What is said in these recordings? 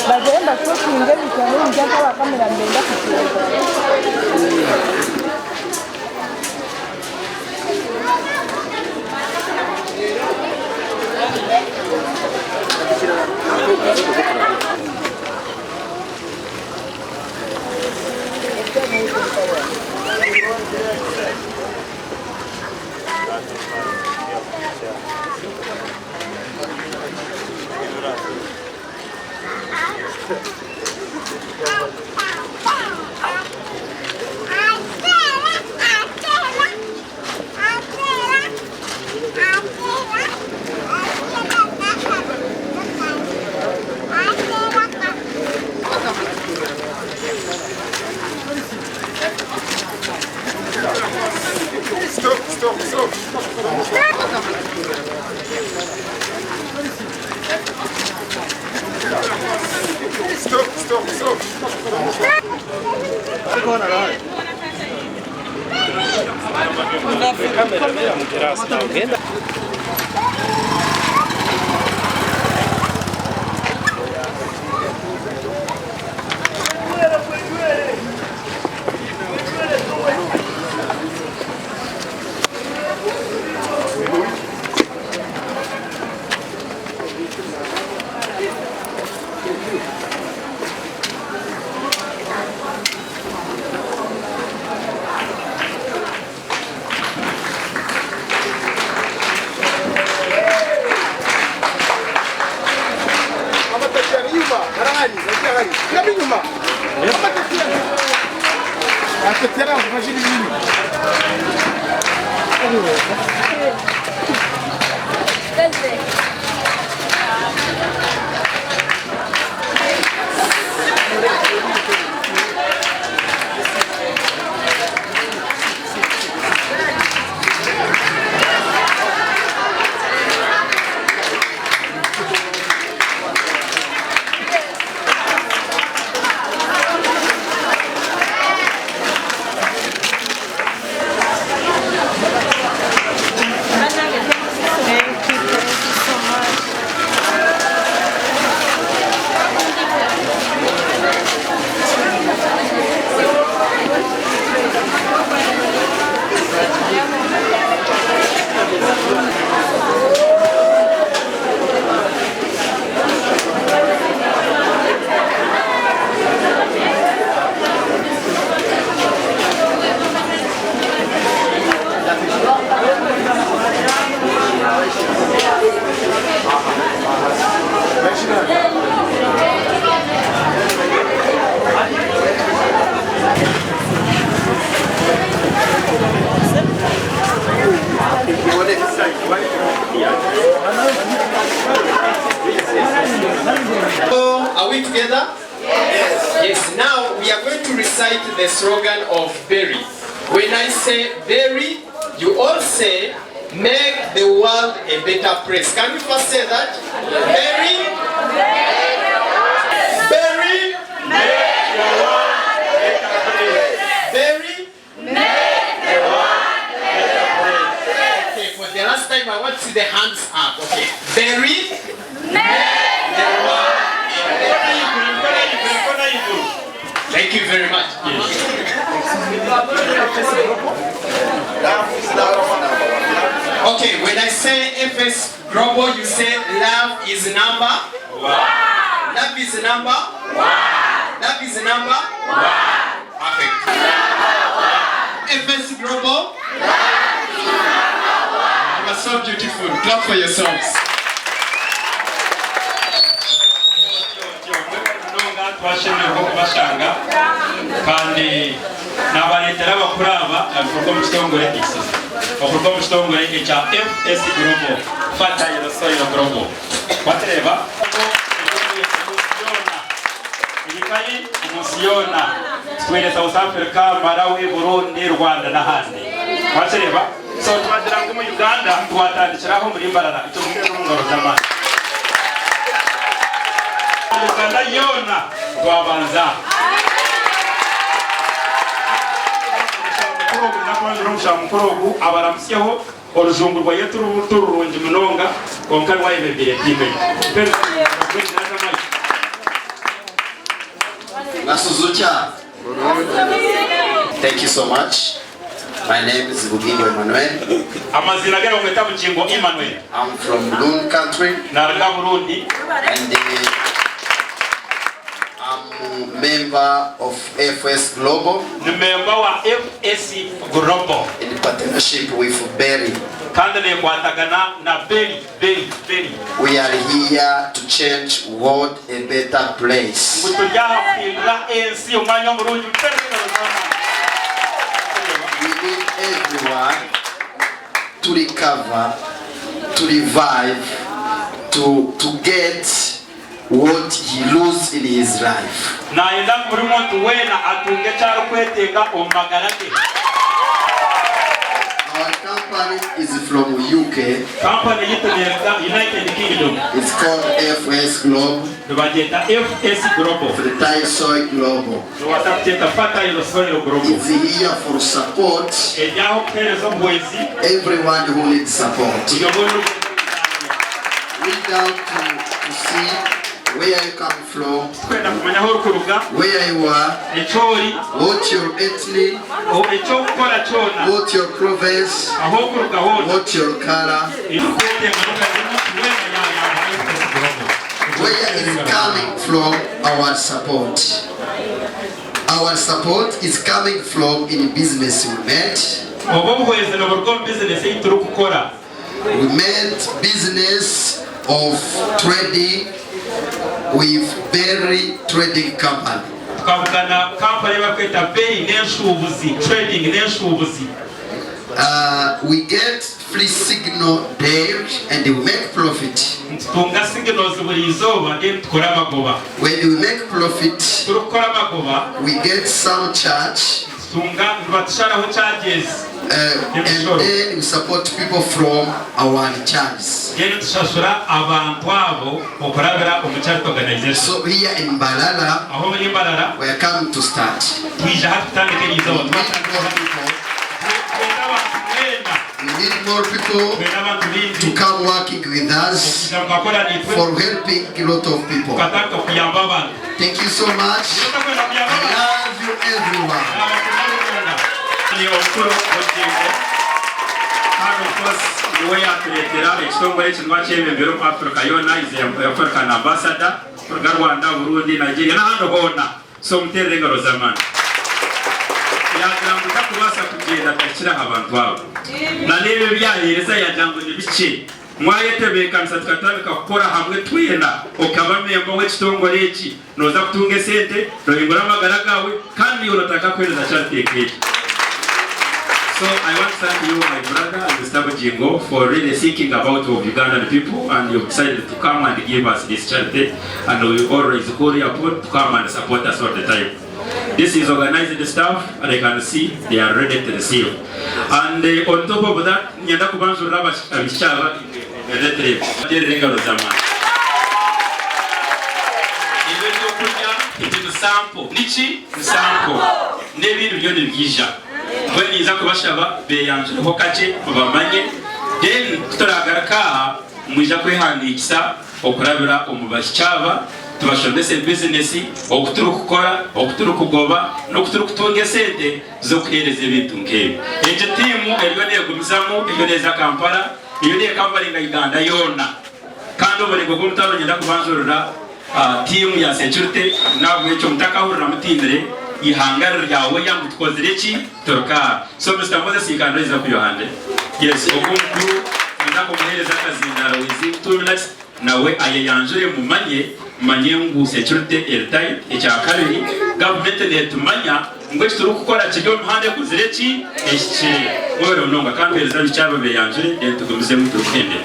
bagenda shopping bitano njaka bakamera mbenda kukiza Are we together? Yes. Yes. Now we are going to recite the slogan of Berry. When I say Berry, you all say, make the world a better place. Can we first say that? Berry. Berry. Make the world a better place. Berry. Make the world a better place. Okay, for the last time I want to see the hands up. Okay. Berry. Make the world. Thank you very much. Yes. Okay, when I say FS Global, you say love is number one. Love is number one. Love is number one. Perfect. FS Global. Love is number one. You are so beautiful. Clap for yourselves. Twashimye ko kubashanga kandi nabaletera abakuraba avuga mu kitongore iki avuga mu kitongore cya FS Global fatanye na Soil Global batereba ikayi umusiona twere South Africa Malawi Burundi Rwanda n'ahandi batereba so twagira ngo mu Uganda twatandikiraho muri MBARARA icyo mu ngoro z'amani Uganda yona twabanza mukuru abaramusyeho oruzungu rwa yetu turungi munonga konkari wa ibebire time Nasuzucha. Thank you so much. My name is RUGAZI Emmanuel. Amazina gero ngeta bukingo Emmanuel. I'm from Lund country. Narga Burundi. And I'm member of FS Global. Ni member wa FSG Global. In partnership with Berry. Kandi ne kwatagana na Berry. We are here to change world a better place. We need everyone to recover, to revive, to get what he lost in his life. Our company is from UK. United Kingdom. It's called FS Global. Fertile Global. It's here for support. Everyone who needs support. Reach out to see where you come from, where you are, what your ethnic, what your province, what your color, where is coming from our support. Our support is coming from in business we made. We made business of trading with Berry Trading Company. We get free signal there and we make profit. When we make profit, we get some charge. And then we support people from our charges. So here in MBARARA, we are coming to start. We need more people to come working with us for helping a lot of people. Thank you so much. I love you everyone. So I want to thank you, my brother, and Gustavo Jingo, for really thinking about Ugandan people, and you decided to come and give us this charity, and we always call you upon to come and support us all the time. This is organized staff, and I can see they are ready to receive. And on top of that, nyanda kubanzu raba abishaba retrieve. Ibyo sample, nichi sample, n'ibintu byo nibwija. When iza kubashaba beyanjuro kace babamanye then turagaraka mwija kwihandikisa okurabira umubashaba tubashondese business okuturu kukora okuturu kugoba no kuturu kutunga sente zo kuhereza ibintu nkebe eje timu elyo negumizamo iyo neza Kampala iyo ne company nga Uganda yona kandi obone go mutaro nyenda kubanzurira team ya security nabwo cyo mutakahurira mutindire ihangaro ryawe yangu tukozereki toroka. So Mr. Moses, you can raise up your hand. Yes, okundu ndakomuhereza akazindaro wizi 2 minutes nawe ayeyanjure mumanye ngu security airtime ekyakabiri government netumanya ngo kituru gukora kiryo mpande kuzireki ekye wero nonga kampereza bicyaba beyanjure tugumize mu tukende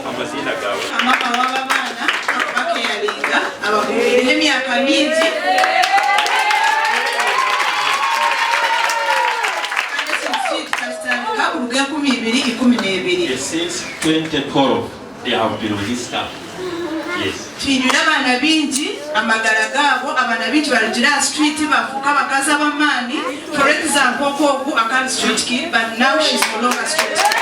amasina gawe amama w'abana bakeyaringa abakubiri emyaka mingi since 2012 they have been with this staff. Yes. Twirira abana bingi amagara gabo abana bingi baragira street bafuka bakaza bamani for example koku akali street kid but now she's no longer street kid.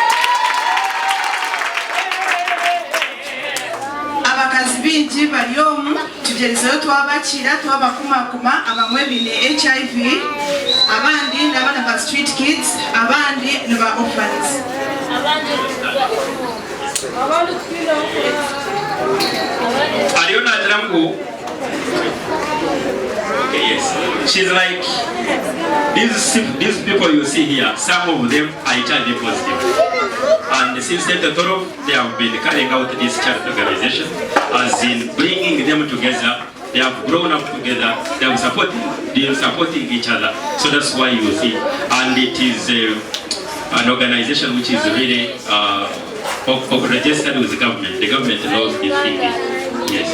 bingi bali omu tugezeyo twabakira twabakumakuma abamwe bine HIV abandi n'abana ba street kids abandi ne ba orphans. Ariona Dramgo. Okay, yes. She's like these people you see here, some of them are HIV positive. And since 2012, they have been carrying out this charity organization, as in bringing them together. They have grown up together. They are supporting each other. So that's why you see. And it is an organization which is really registered with the government. The government knows this thing. Yes,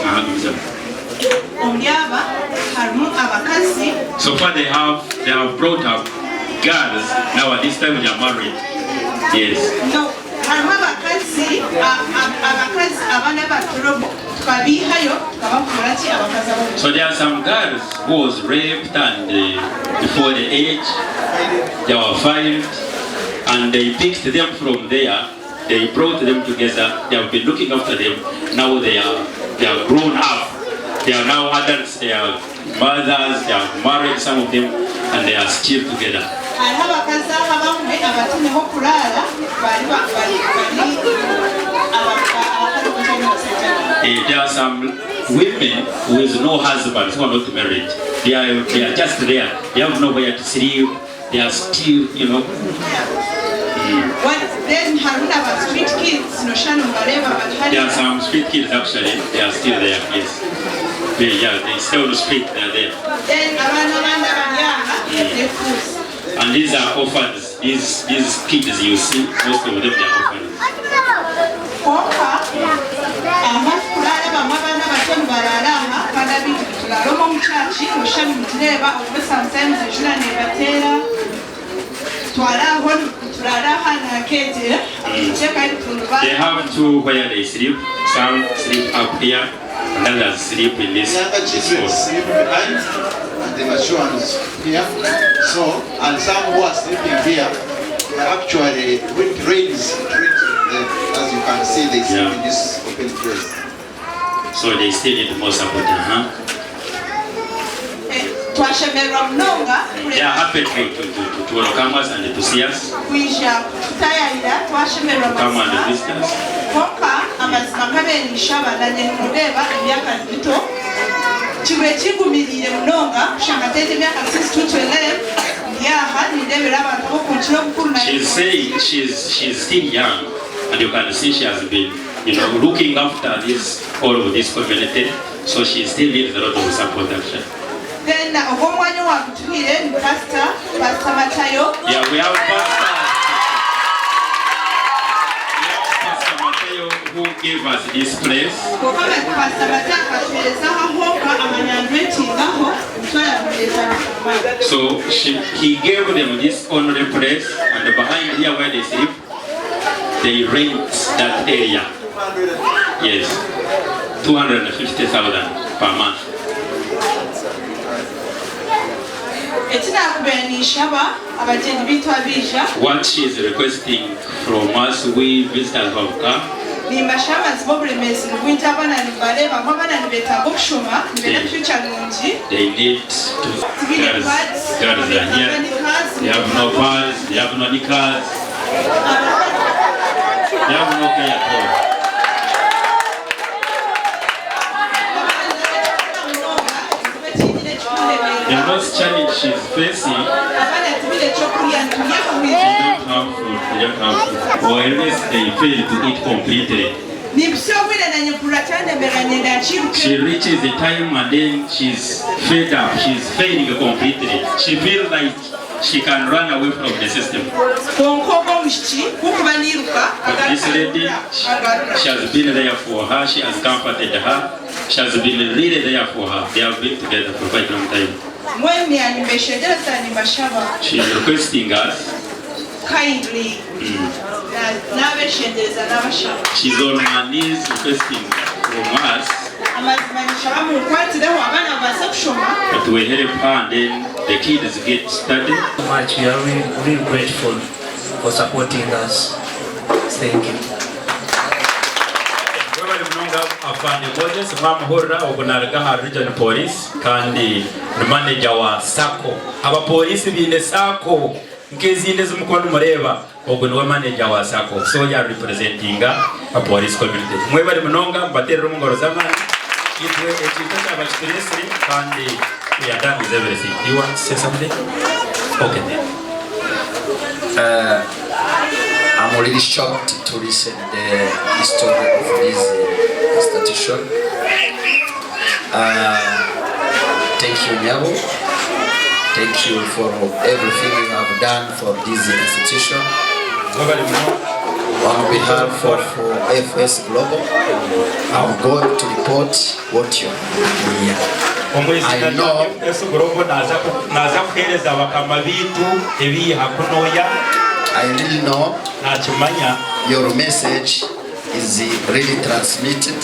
so far they have brought up girls. Now at this time they are married. Yes. No. So there are some girls who was raped and before the age they were filed, and they picked them from there. They brought them together. They have been looking after them. Now they are grown up. They are now adults. They are mothers. They are married, some of them, and they are still together. There are some women with no husbands who are not married. They are just there. They have nowhere to sleep. They are still, you know. Then street kids, there are some street kids actually. They are still there. Yes. They stay on the street. They are there. And these are orphans. These kids you see, most of them are orphans. They have to where they sleep. Some sleep up here, and others sleep in this sleep behind, and the mature ones here. So, and some who are sleeping here, actually, when it rains, as you can see, they sleep in this open place. So they still need more support, huh? They are happy to welcome us and to see us. Come and visit us. She's saying she's still young, and you can see she has been, looking after all of this community. So she still needs a lot of support actually. Then we have Pastor Matayo. Yeah, we have Pastor Matayo who gave us this place. So he gave them this only place, and behind here where they sleep, they rent that area. Yes, 250,000 per month. What she is requesting from us, we visitors who have come, they need to girls are here. They have no pads, they have no knickers, they have no care at all. The most challenge she's facing, they don't have food, or at least they fail to eat completely. She reaches the time and then she's fed up, she's failing completely. She feels like she can run away from the system. But this lady, she has been there for her, she has comforted her, she has been really there for her. They have been together for quite a long time. She is requesting us kindly. She's on her knees requesting from us that we help her and then the kids get started. Much. We are really grateful for supporting us. Thank you. afande Moses mwamahorra obunarga ha region police kandi manager wa sako aba police bine sako ngezinde zumukono mureba obwo ni manager wa sako so ya representing a police community mwe bari munonga baterera umungoro zamani itwe ekita cy'abakirisi kandi ya done with everything. You want to say something? Okay then. I'm already shocked to listen the history of this institution. Thank you, Nyabo. Thank you for everything you have done for this institution. On behalf of FS Global, I'm going to report what you are doing here. I really know your message is really transmitted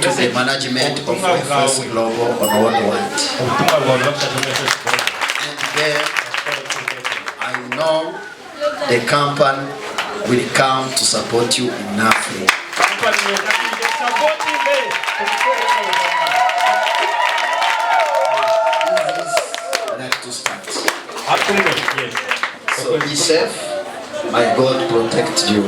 to the management of FS Global on worldwide. And then I know the company will come to support you in Africa. So be safe. My God protect you.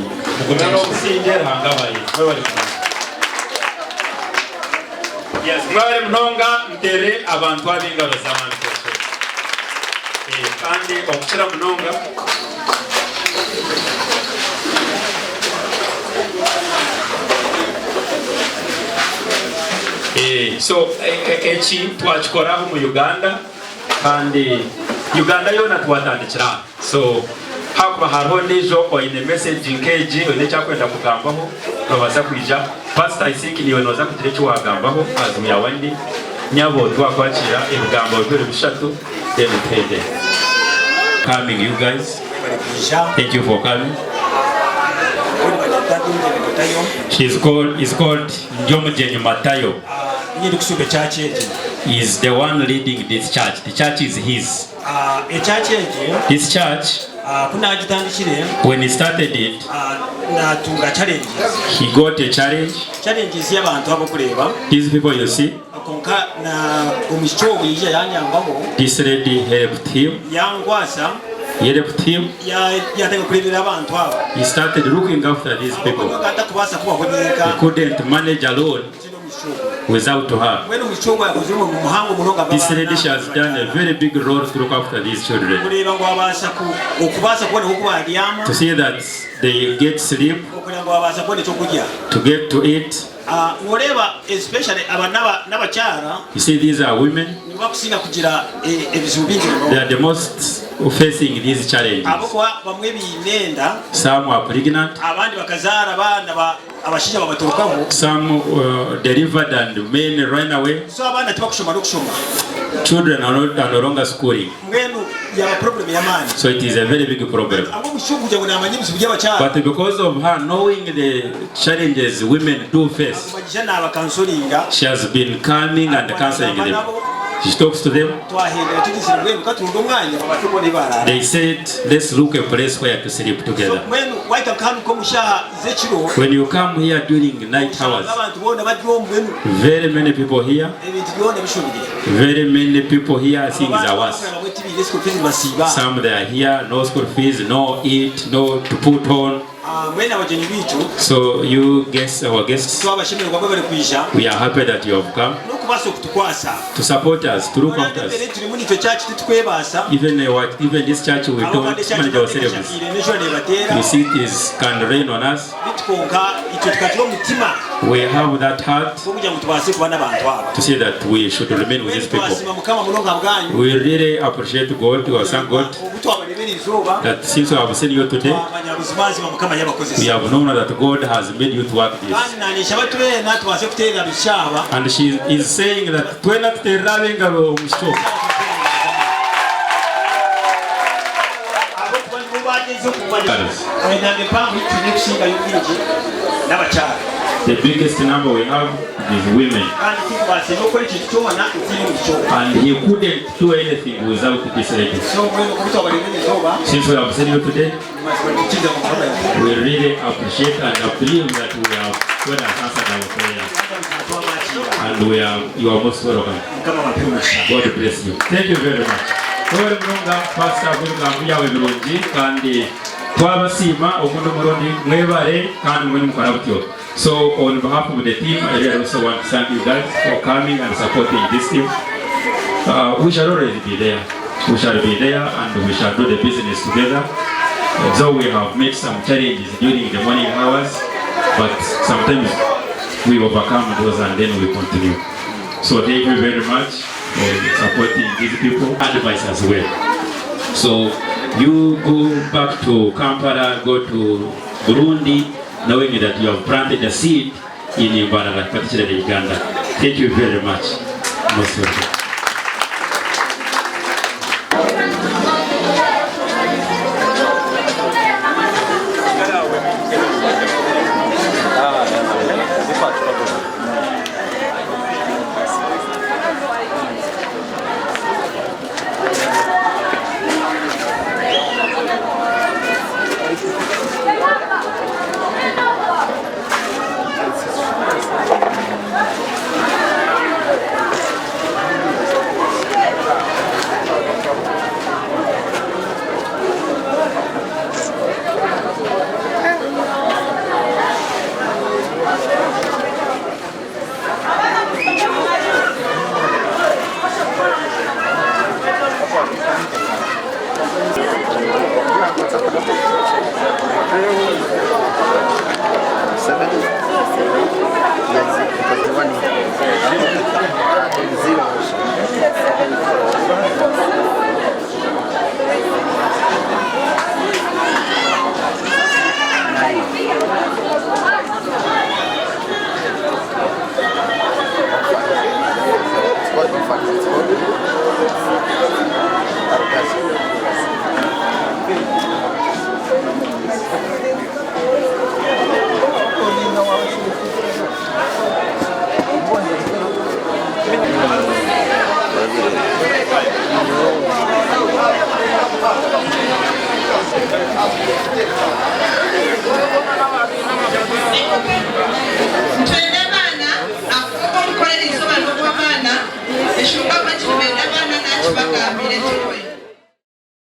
Yes, mwari mnonga mtere abantu abinga bazamani kose. Kandi okukira mnonga. So echi twachikoraho mu Uganda kandi Uganda yona twatandikira. So hakuba hariho nijo oine message nkeji oine cyakwenda kugambaho babaza kwija pastor I think niwe noza kugira cyo wagambaho azu ya wandi nyabo twakwakira ibigambo bibiri bishatu then pede coming you guys. Thank you for coming. Is called Njomujeni Matayo. He is the one leading this church. The church is his. This church, when he started it, he got a challenge. These people you see, this lady helped him. He helped him. He started looking after these people. He couldn't manage alone without her. This lady has done a very big role to look after these children. To see that they get sleep, to get to eat. You see, these are women. They are the most facing these challenges. Some are pregnant. Some delivered and men ran away. Children are no longer schooling. So it is a very big problem. But because of her knowing the challenges women do face, she has been calming and counseling them. She talks to them. They said, let's look a place where to sleep together. When you come here during night hours, very many people here, things are worse. Some they are here, no school fees, no eat, no to put on. So you guests, our guests, we are happy that you have come to support us, to look after us. Even this church, we don't manage ourselves. You see, it can rain on us. We have that heart to say that we should remain with these people. We really appreciate God, we thank God that since we have seen you today, we have known that God has made you to work this. And she is saying that the biggest number we have is women. And he couldn't do anything without this lady. Since we have seen you today, we really appreciate and believe that we have God has answered our prayers. And you are most welcome. God bless you. Thank you very much. Pastor So on behalf of the team, I really also want to thank you guys for coming and supporting this team. We shall already be there. We shall be there and we shall do the business together. Though we have made some challenges during the morning hours, but sometimes we overcome those and then we continue. So thank you very much for supporting these people. Advice as well. So you go back to Kampala, go to Burundi, knowing that you have planted a seed in MBARARA, particularly Uganda. Thank you very much. Most welcome.